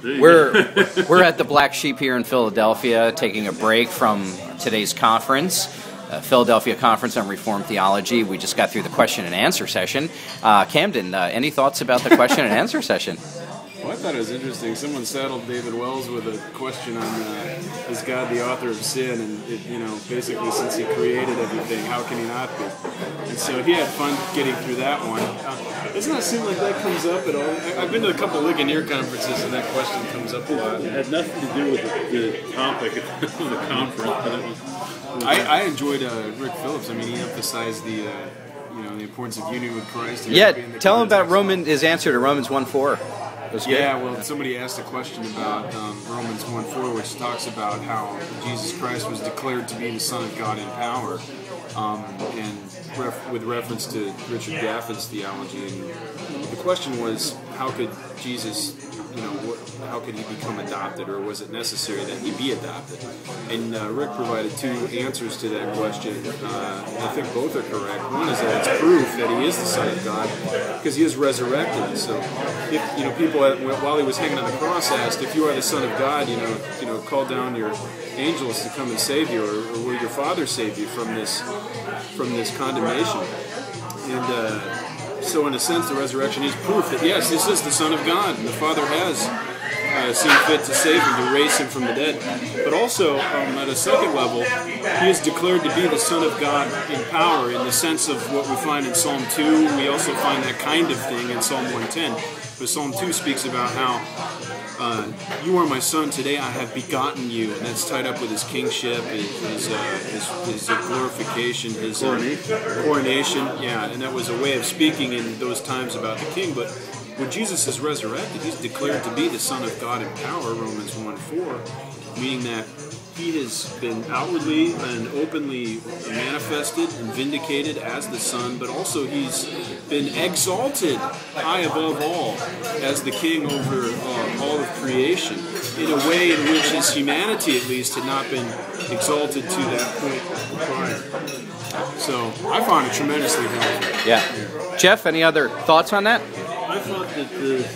We're at the Black Sheep here in Philadelphia, taking a break from today's conference, Philadelphia Conference on Reformed Theology. We just got through the question and answer session. Camden, any thoughts about the question and answer session? Well, I thought it was interesting. Someone saddled David Wells with a question on is God the author of sin? And basically, since He created everything, how can He not be? And so he had fun getting through that one. Doesn't that seem like that comes up at all? I've been to a couple of Ligonier conferences, and that question comes up a lot. It had nothing to do with the topic of the conference, but it was. I enjoyed Rick Phillips. I mean, he emphasized the importance of union with Christ. Yeah, tell him about his answer to Romans 1:4. Yeah, well, somebody asked a question about Romans 1:4, which talks about how Jesus Christ was declared to be the Son of God in power, and with reference to Richard Gaffin's theology. And the question was, how could Jesus, how could He become adopted, or was it necessary that He be adopted? And Rick provided two answers to that question. I think both are correct. One is that it's proof that He is the Son of God because He is resurrected. So, if people while He was hanging on the cross asked, if you are the Son of God, call down your angels to come and save you, or will your Father save you from this condemnation? And so in a sense, the resurrection is proof that, yes, this is the Son of God, and the Father has seen fit to save Him, to raise Him from the dead. But also, at a second level, He is declared to be the Son of God in power, in the sense of what we find in Psalm 2. We also find that kind of thing in Psalm 110. But Psalm 2 speaks about how you are my son, today I have begotten you, and that's tied up with His kingship, His glorification, His coronation. Yeah, and that was a way of speaking in those times about the king. But when Jesus is resurrected, He's declared to be the Son of God in power, Romans 1:4, meaning that He has been outwardly and openly manifested and vindicated as the Son, but also He's been exalted high above all as the King over all of creation, in a way in which His humanity, at least, had not been exalted to that point prior. So I found it tremendously helpful. Yeah. Jeff, any other thoughts on that? I thought that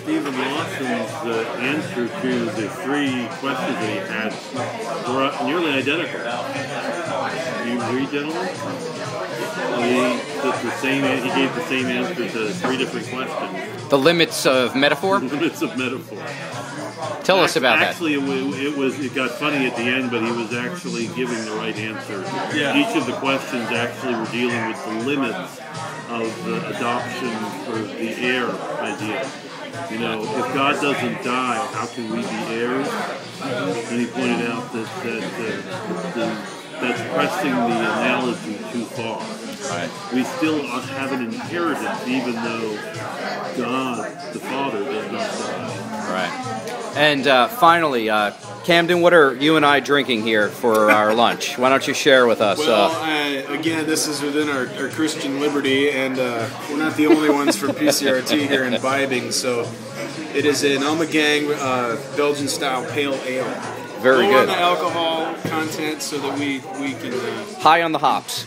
Stephen Lawson's answer to the three questions that he had were nearly identical. Do you agree, gentlemen? He gave the same answer to three different questions. The limits of metaphor? The limits of metaphor. Tell us about that. Actually, it got funny at the end, but he was actually giving the right answer. Yeah. Each of the questions actually were dealing with the limits of the adoption or the heir idea. If God doesn't die, how can we be heirs? And he pointed out that's pressing the analogy too far. Right. We still have an inheritance, even though God, the Father, does not die. Right. And finally, Camden, what are you and I drinking here for our lunch? Why don't you share with us? Well, again, this is within our Christian liberty, and we're not the only ones from PCRT here imbibing, so it is an Ommegang Belgian-style pale ale. Very Low good. on the alcohol content so that we can... High on the hops.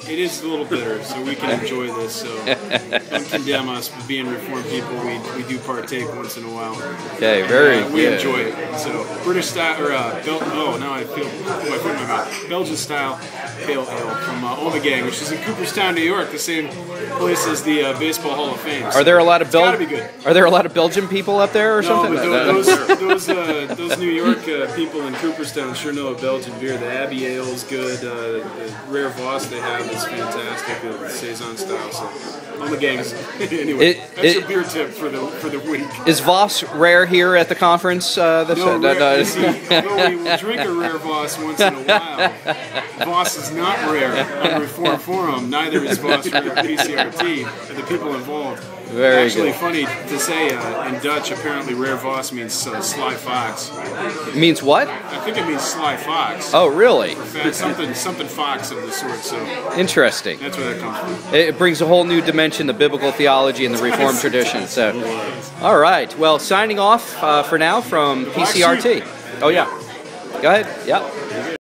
It is a little bitter, so we can enjoy this. So don't condemn us for being Reformed people. We do partake once in a while. Okay, very We good. enjoy it. So British style, or now I feel my foot in my mouth. Belgian style pale ale from Ommegang, which is in Cooperstown, New York, the same place as the Baseball Hall of Fame. So Are there a lot of gotta be good. Are there a lot of Belgian people up there or something? No, but those New York people in Cooperstown sure know a Belgian beer. The Abbey Ale is good. The Rare Voss they have is fantastic. The Saison style. So Ommegang is anyway. That's your beer tip for the week. Is Voss rare here at the conference? Although we will drink a Rare Voss once in a while, Voss is not rare on Reformed Forum. Neither is Voss rare at PCRT. And the people involved. Very Actually, good. funny to say, in Dutch, apparently Rare Voss means sly fox. It means what? I think it means sly fox. Oh, really? Something fox of the sort, so Interesting. that's where that comes from. It brings a whole new dimension to biblical theology and the Reformed tradition. So, all right. Well, signing off for now from PCRT. Oh, yeah. Go ahead. Yeah.